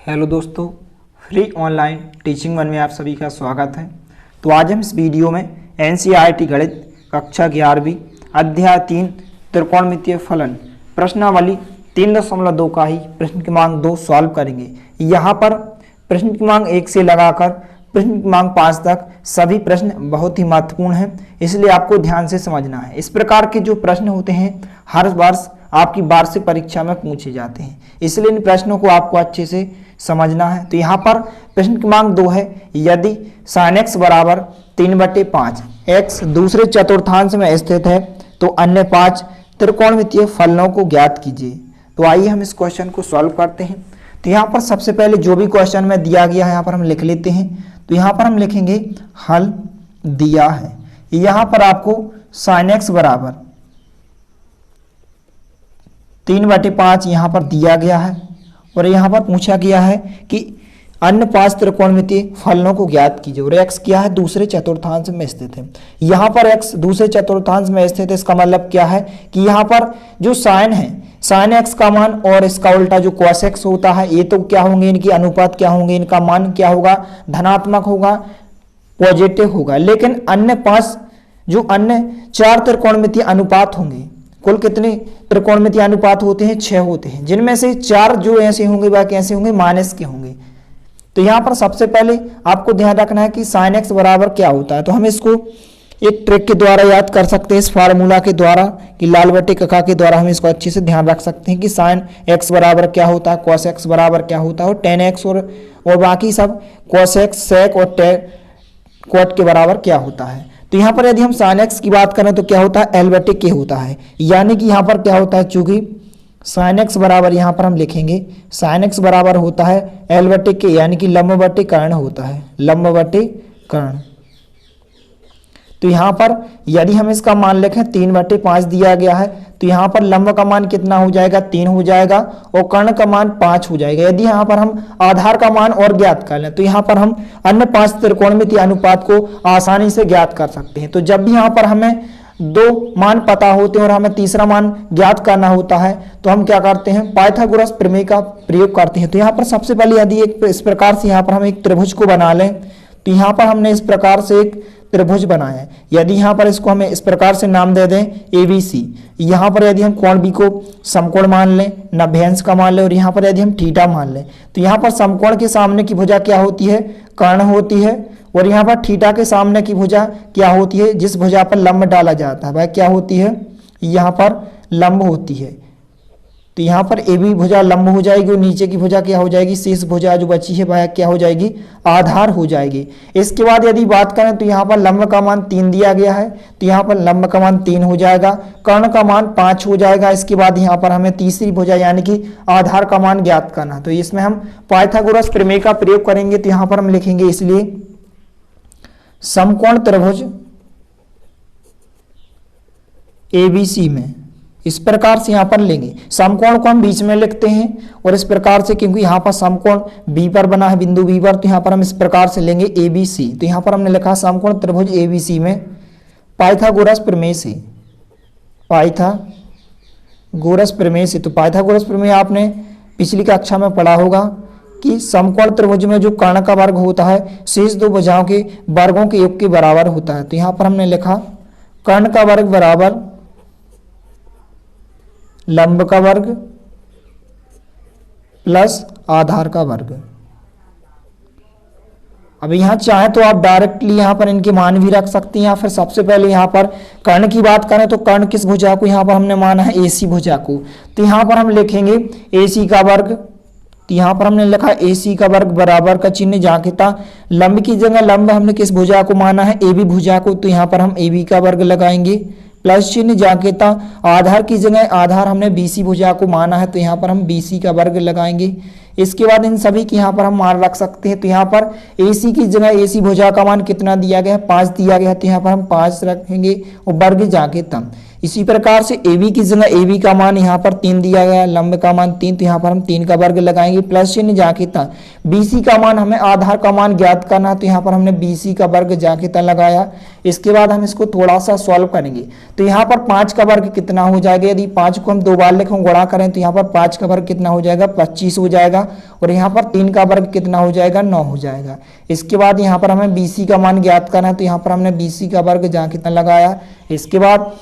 Hello दोस्तों, free online teaching one में आप सभी का स्वागत है। तो आज हम इस वीडियो में एनसीईआरटी गणित कक्षा 11वीं अध्याय 3 त्रिकोणमितीय फलन प्रश्नावली 3.2 का ही प्रश्न क्रमांक 2 सॉल्व करेंगे। यहाँ पर प्रश्न क्रमांक 1 से लगाकर प्रश्न क्रमांक 5 तक सभी प्रश्न बहुत ही महत्वपूर्ण हैं, इसलिए आपको ध्यान से समझना है। इस प्रकार के जो प्रश्न होते हैं हर वर्ष आपकी वार्षिक परीक्षा में पूछे जाते हैं, इसलिए इन प्रश्नों को आपको अच्छे से समझना है। तो यहाँ पर प्रश्न क्रमांक 2 है, यदि sin x बराबर 3/5 x दूसरे चतुर्थांश में स्थित है तो अन्य 5 त्रिकोणमितीय फलनों को ज्ञात कीजिए। तो आइए हम इस क्वेश्चन को सॉल्व करते हैं। तो यहाँ पर सबसे पहले जो भी क्वेश्चन में दिया गया है यहाँ पर हम लिख लेते हैं। तो यहाँ पर हम लिखेंगे हल दिया है। यहाँ पर आपको sin x बराबर 3/5 यहाँ पर दिया गया है और यहाँ पर पूछा गया है कि अन्य 5 त्रिकोणमितीय फलनों को ज्ञात कीजिए और x क्या है, दूसरे चतुर्थांश में स्थित है। यहाँ पर x दूसरे चतुर्थांश में स्थित है, इसका मतलब क्या है कि यहाँ पर जो साइन है, साइन x का मान और इसका उल्टा जो cos x होता है, ये तो क्या होंगे, इनकी अनुपात क्या होंगे, इनका मान क्या होगा, धनात्मक होगा, पॉजिटिव होगा। लेकिन अन्य 5 जो अन्य 4 त्रिकोणमितीय अनुपात होंगे, कुल कितने त्रिकोणमितीय अनुपात होते हैं, 6 होते हैं, जिनमें से 4 जो ऐसे होंगे वह कैसे होंगे, माइनस के होंगे। तो यहाँ पर सबसे पहले आपको ध्यान रखना है कि sin x बराबर क्या होता है। तो हम इसको एक ट्रिक के द्वारा याद कर सकते हैं, इस फार्मूला के द्वारा कि लाल बटे कका के द्वारा हम इसको अच्छे से ध्यान रख सकते हैं कि sin x बराबर क्या होता है, cos x बराबर क्या होता है और tan x और बाकी सब cos x, sec और cot के बराबर क्या होता है। तो यहाँ पर यदि हम sin x की बात करें तो क्या होता है, L बटे K होता है। यानी कि यहाँ पर क्या होता है, चूंकि sin x बराबर यहाँ पर हम लिखेंगे sin x बराबर होता है L बटे K, यानी कि लंब बटे कर्ण होता है, लंब बटे कर्ण। तो यहाँ पर यदि हम इसका मान लिखें 3/5 दिया गया है, तो यहाँ पर लंब का मान कितना हो जाएगा, 3 हो जाएगा और कर्ण का मान 5 हो जाएगा। यदि यहाँ पर हम आधार का मान और ज्ञात कर लें तो यहाँ पर हम अन्य 5 त्रिकोणमितीय अनुपात को आसानी से ज्ञात कर सकते हैं। तो जब भी यहाँ पर हमें 2 मान पता होते हैं और हमें तीसरा मान ज्ञात करना होता है तो हम क्या करते हैं, पाइथागोरस प्रमेय का प्रयोग करते हैं। तो यहाँ पर सबसे पहले यदि इस प्रकार से यहाँ पर हम एक त्रिभुज को बना लें, तो यहाँ पर हमने इस प्रकार से एक त्रिभुज बनाया है। यदि यहाँ पर इसको हमें इस प्रकार से नाम दे दें ABC, यहाँ पर यदि हम कोण B को समकोण मान लें, नभ्यंश का मान लें और यहाँ पर यदि हम थीटा मान लें, तो यहाँ पर समकोण के सामने की भुजा क्या होती है, कर्ण होती है और यहाँ पर थीटा के सामने की भुजा क्या होती है, जिस भुजा पर लंब डाला जाता है वह क्या होती है, यहाँ पर लंब होती है। तो यहाँ पर AB भुजा लंब हो जाएगी और नीचे की भुजा क्या हो जाएगी, शेष भुजा जो बची है वह क्या हो जाएगी, आधार हो जाएगी। इसके बाद यदि बात करें तो यहाँ पर लंब का मान 3 दिया गया है, तो यहाँ पर लंब का मान 3 हो जाएगा, कर्ण का मान 5 हो जाएगा। इसके बाद यहाँ पर हमें तीसरी भुजा यानी कि आधार का मान ज्ञात करना, तो इसमें हम पाइथागोरस प्रमेय का प्रयोग करेंगे। तो यहाँ पर हम लिखेंगे इसलिए समकोण त्रिभुज ABC में इस प्रकार से यहाँ पर लेंगे, समकोण को हम बीच में लिखते हैं और इस प्रकार से, क्योंकि यहाँ पर समकोण B पर बना है, बिंदु B पर, तो यहाँ पर हम इस प्रकार से लेंगे ABC। तो यहाँ पर हमने लिखा समकोण त्रिभुज ABC में पाइथागोरस प्रमेय से, पाइथागोरस प्रमेय से। तो पाइथागोरस प्रमेय आपने पिछली कक्षा में पढ़ा होगा कि समकोण त्रिभुज में जो कर्ण का वर्ग होता है शेष 2 भुजाओं के वर्गों के योग के बराबर होता है। तो यहाँ पर हमने लिखा कर्ण का वर्ग बराबर लंब का वर्ग प्लस आधार का वर्ग। अब यहाँ चाहे तो आप डायरेक्टली यहाँ पर इनके मान भी रख सकते हैं, या फिर सबसे पहले यहाँ पर कर्ण की बात करें तो कर्ण किस भुजा को यहाँ पर हमने माना है, AC भुजा को। तो यहाँ पर हम लिखेंगे AC का वर्ग, तो यहाँ पर हमने लिखा AC का वर्ग बराबर का चिन्ह जाकेता, लंब की जगह लंब हमने किस भुजा को माना है, AB भुजा को, तो यहाँ पर हम AB का वर्ग लगाएंगे, प्लस चिन्ह जाकेता, आधार की जगह आधार हमने BC भुजा को माना है, तो यहाँ पर हम BC का वर्ग लगाएंगे। इसके बाद इन सभी की यहाँ पर हम मान रख सकते हैं। तो यहाँ पर AC की जगह AC भुजा का मान कितना दिया गया है, 5 दिया गया है, तो यहाँ पर हम 5 रखेंगे और वर्ग जाकेता। इसी प्रकार से ए बी की जगह ए बी का मान यहाँ पर 3 दिया गया, लंब का मान 3, तो यहाँ पर हम 3 का वर्ग लगाएंगे, प्लस चिन्ह जाके था। बी सी का मान, हमें आधार का मान ज्ञात करना है, तो यहाँ पर हमने बी सी का वर्ग जाके था लगाया। इसके बाद हम इसको थोड़ा सा सॉल्व करेंगे, तो यहाँ पर 5 का वर्ग कितना हो जाएगा, यदि 5 को हम 2 बार लिखें गुणा करें तो यहाँ पर 5 का वर्ग कितना हो जाएगा, 25 हो जाएगा, और यहाँ पर 3 का वर्ग कितना हो जाएगा, 9 हो जाएगा। इसके बाद यहाँ पर हमें बी सी का मान ज्ञात करना है, तो यहाँ पर हमने बी सी का वर्ग जहाँ कितना लगाया। इसके बाद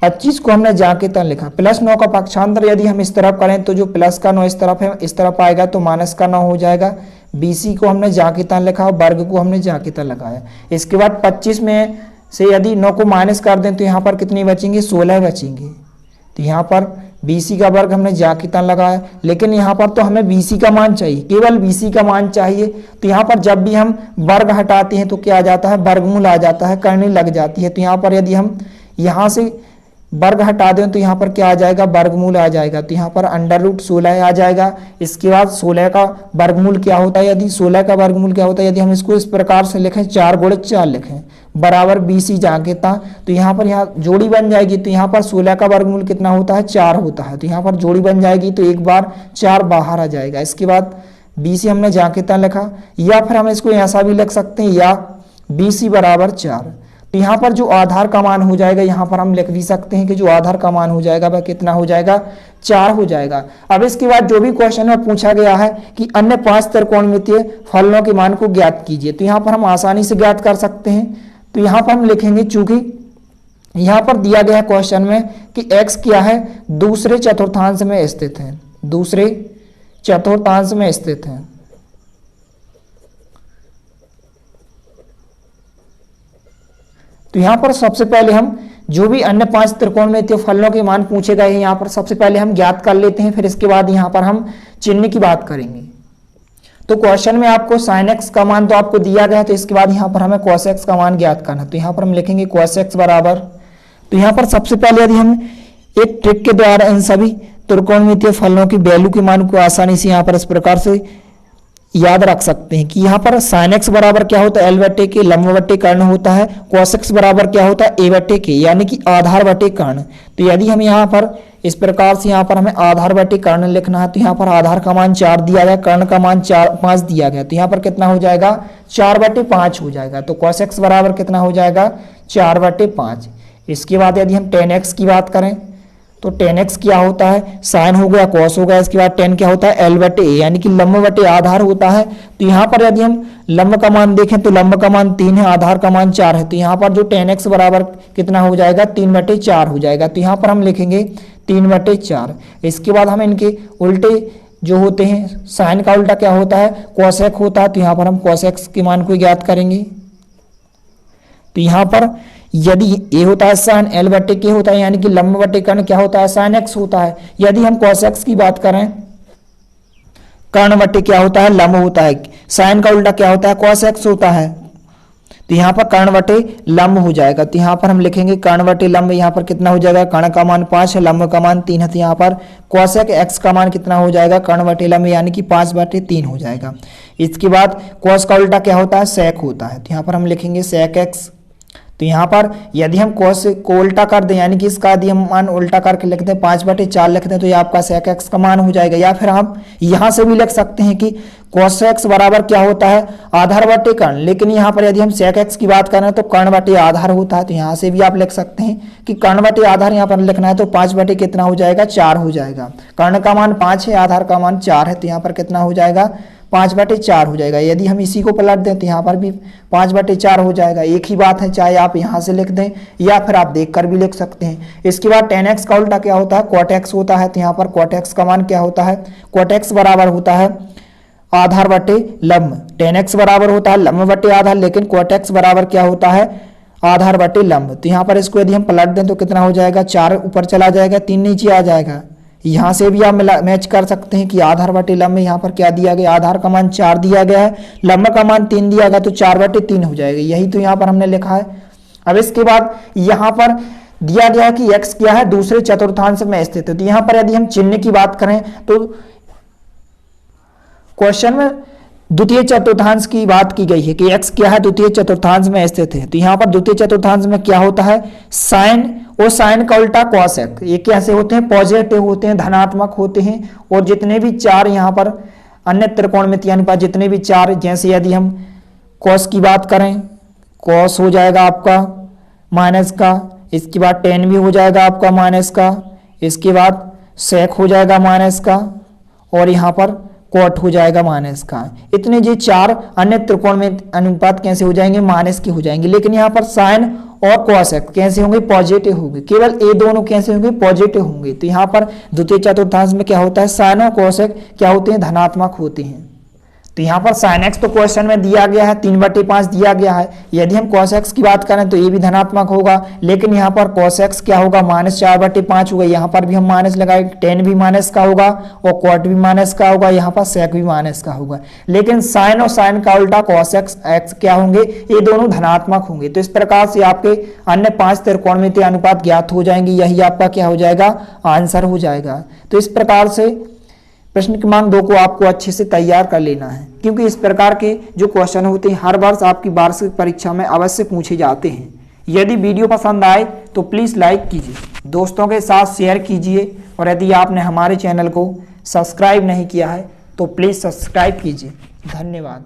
25 को हमने जहाँ कितना लिखा, प्लस 9 का पक्षांतर यदि हम इस तरफ करें तो जो प्लस का 9 इस तरफ है, इस तरफ आएगा तो माइनस का 9 हो जाएगा। बी सी को हमने जहाँ कितना लिखा, वर्ग को हमने जहाँ कितना लगाया। इसके बाद 25 में से यदि 9 को माइनस कर दें तो यहाँ पर कितनी बचेंगे, 16 बचेंगे। तो यहाँ पर BC का वर्ग हमने जा कितना लगाया, लेकिन यहाँ पर तो हमें BC का मान चाहिए, केवल BC का मान चाहिए। तो यहाँ पर जब भी हम वर्ग हटाते हैं तो क्या आ जाता है, वर्गमूल आ जाता है, करनी लग जाती है। तो यहाँ पर यदि हम यहाँ से वर्ग हटा दें तो यहाँ पर क्या आ जाएगा, वर्गमूल आ जाएगा। तो यहाँ पर √16 आ जाएगा। इसके बाद 16 का वर्गमूल क्या होता है, यदि 16 का वर्गमूल क्या होता है, यदि हम इसको इस प्रकार से लिखें, 4 × 4 लिखें बराबर BC जाके था, तो यहाँ पर यहाँ जोड़ी बन जाएगी। तो यहाँ पर 16 का वर्गमूल कितना होता है, 4 होता है। तो यहाँ पर जोड़ी बन जाएगी, तो एक बार 4 बाहर आ जाएगा। इसके बाद BC हमने जाके था लिखा, या फिर हम इसको ऐसा भी लिख सकते हैं, या BC बराबर 4। तो यहाँ पर जो आधार का मान हो जाएगा, यहाँ पर हम लिख भी सकते हैं कि जो आधार का मान हो जाएगा वह कितना हो जाएगा, 4 हो जाएगा। अब इसके बाद जो भी क्वेश्चन में पूछा गया है कि अन्य 5 त्रिकोणमितीय फलनों के मान को ज्ञात कीजिए, तो यहाँ पर हम आसानी से ज्ञात कर सकते हैं। तो यहाँ पर हम लिखेंगे, चूंकि यहाँ पर दिया गया है क्वेश्चन में कि x क्या है, दूसरे चतुर्थांश में स्थित है, दूसरे चतुर्थांश में स्थित है। तो यहाँ पर सबसे पहले हम जो भी अन्य 5 त्रिकोणमितीय फलनों के मान पूछे गए हैं, यहाँ पर सबसे पहले हम ज्ञात कर लेते हैं, फिर इसके बाद यहाँ पर हम चिन्ह की बात करेंगे। तो क्वेश्चन में आपको sin x का मान तो आपको दिया गया है, तो इसके बाद यहाँ पर हमें cos x का मान ज्ञात करना है। तो यहाँ पर हम लिखेंगे cos x बराबर, तो यहाँ पर सबसे पहले यदि हम एक ट्रिक के द्वारा इन सभी त्रिकोणमितीय फलनों की वैल्यू के मान को आसानी से यहाँ पर इस प्रकार से याद रख सकते हैं कि यहाँ पर sin x बराबर क्या होता है, L/K लंब बटे कर्ण होता है, cos x बराबर क्या होता है, A/K यानी कि आधार बटे कर्ण। तो यदि हम यहाँ पर इस प्रकार से यहाँ पर हमें आधार बटे कर्ण लिखना है, तो यहाँ पर आधार का मान 4 दिया गया, कर्ण का मान 5 दिया गया, तो यहाँ पर कितना हो जाएगा, 4/5 हो जाएगा। तो cos x बराबर कितना हो जाएगा, 4/5। इसके बाद यदि हम tan x की बात करें तो tan x क्या होता है, साइन हो गया, cos हो गया, इसके बाद tan क्या होता है, L/A यानी कि लंब बटे आधार होता है। तो यहाँ पर यदि हम लंब का मान देखें तो लंब का मान 3 है, आधार का मान 4 है। तो यहाँ पर जो tan x बराबर कितना हो जाएगा, 3/4 हो जाएगा। तो यहाँ पर हम लिखेंगे 3/4। इसके बाद हम इनके उल्टे जो होते हैं, साइन का उल्टा क्या होता है, cos x होता है। तो यहाँ पर हम cos x के मान को ज्ञात करेंगे। तो यहाँ पर यदि a होता है साइन, L/K होता है यानी कि लंब बटे कर्ण क्या होता है, sin x होता है। यदि हम cos x की बात करें, कर्ण बटे क्या होता है, लंब होता है। साइन का उल्टा क्या होता है, cos x होता है। तो यहाँ पर कर्ण बटे लंब हो जाएगा। तो यहाँ पर हम लिखेंगे कर्ण बटे लंब, यहाँ पर कितना हो जाएगा, कर्ण का मान 5 है, लंब का मान 3 है। तो यहाँ पर cos x का मान कितना हो जाएगा, कर्ण बटे लंब यानी कि 5/3 हो जाएगा। इसके बाद cos का उल्टा क्या होता है, sec होता है। तो यहाँ पर हम लिखेंगे sec x। तो यहाँ पर यदि हम cos को उल्टा कर दें, यानी कि इसका यदि हम मान उल्टा करके लिखते हैं, 5/4 लिखते हैं, तो ये आपका sec x का मान हो जाएगा। या फिर हम यहाँ से भी लिख सकते हैं कि cos x बराबर क्या होता है, आधार बटे कर्ण। लेकिन यहाँ पर यदि हम sec x की बात करें तो कर्ण बटे आधार होता है। तो यहाँ से भी आप लिख सकते हैं कि कर्ण बटे आधार यहाँ पर लिखना है, तो 5 कितना हो जाएगा, 4 हो जाएगा। कर्ण का मान 5 है, आधार का मान 4 है, तो यहाँ पर कितना हो जाएगा, 5/4 हो जाएगा। यदि हम इसी को पलट दें तो यहाँ पर भी 5/4 हो जाएगा। एक ही बात है, चाहे आप यहाँ से लिख दें या फिर आप देखकर भी लिख सकते हैं। इसके बाद tan x का उल्टा क्या होता है, cot x होता है। तो यहाँ पर cot x का मान क्या होता है, cot x बराबर होता है आधार बटे लंब। tan x बराबर होता है लंब बटे आधार, लेकिन cot x बराबर क्या होता है, आधार बटे लंब। तो यहाँ पर इसको यदि हम पलट दें तो कितना हो जाएगा, 4 ऊपर चला जाएगा, 3 नीचे आ जाएगा। यहाँ से भी आप मैच कर सकते हैं कि आधार बटे लंब में यहाँ पर क्या दिया गया, आधार का मान 4 दिया गया है, लंब का मान 3 दिया गया, तो 4/3 हो जाएगा। यही तो यहाँ पर हमने लिखा है। अब इसके बाद यहाँ पर दिया गया है कि x क्या है, दूसरे चतुर्थांश में स्थित है। तो यहाँ पर यदि हम चिन्ह की बात करें तो क्वेश्चन में द्वितीय चतुर्थांश की बात की गई है कि x क्या है, द्वितीय चतुर्थांश में स्थित है। तो यहाँ पर द्वितीय चतुर्थांश में क्या होता है, साइन और साइन का उल्टा कॉसेक, ये कैसे होते हैं, पॉजिटिव होते हैं, धनात्मक होते हैं। और जितने भी चार यहाँ पर अन्य त्रिकोणमितीय अनुपात जितने भी चार, जैसे यदि हम कॉस की बात करें, कॉस हो जाएगा आपका माइनस का, इसके बाद टेन भी हो जाएगा आपका माइनस का, इसके बाद सेक हो जाएगा माइनस का, और यहाँ पर कॉट हो जाएगा माइनस का। इतने जो चार अन्य त्रिकोण में अनुपात कैसे हो जाएंगे, माइनस के हो जाएंगे। लेकिन यहाँ पर साइन और कॉसेक कैसे होंगे, पॉजिटिव होंगे। केवल ये दोनों कैसे होंगे, पॉजिटिव होंगे। तो यहाँ पर द्वितीय चतुर्थांश में क्या होता है, साइन और कॉसेक क्या होते हैं, धनात्मक होते हैं। तो यहाँ पर साइन एक्स तो क्वेश्चन में दिया गया है, 3/5 दिया गया है। यदि हम कॉस एक्स की बात करें तो ये भी धनात्मक होगा, लेकिन यहाँ पर कॉस एक्स क्या होगा, -4/5 होगा। यहाँ पर भी हम माइनस लगाए, टेन भी माइनस का होगा और कॉट भी माइनस का होगा, यहाँ पर सेक भी माइनस का होगा। लेकिन साइन और साइन का उल्टा कॉस एक्स क्या होंगे, ये दोनों धनात्मक होंगे। तो इस प्रकार से आपके अन्य 5 त्रिकोणमितीय अनुपात ज्ञात हो जाएंगे। यही आपका क्या हो जाएगा, आंसर हो जाएगा। तो इस प्रकार से प्रश्न क्रमांक 2 को आपको अच्छे से तैयार कर लेना है, क्योंकि इस प्रकार के जो क्वेश्चन होते हैं हर वर्ष आपकी वार्षिक परीक्षा में अवश्य पूछे जाते हैं। यदि वीडियो पसंद आए तो प्लीज़ लाइक कीजिए, दोस्तों के साथ शेयर कीजिए, और यदि आपने हमारे चैनल को सब्सक्राइब नहीं किया है तो प्लीज़ सब्सक्राइब कीजिए। धन्यवाद।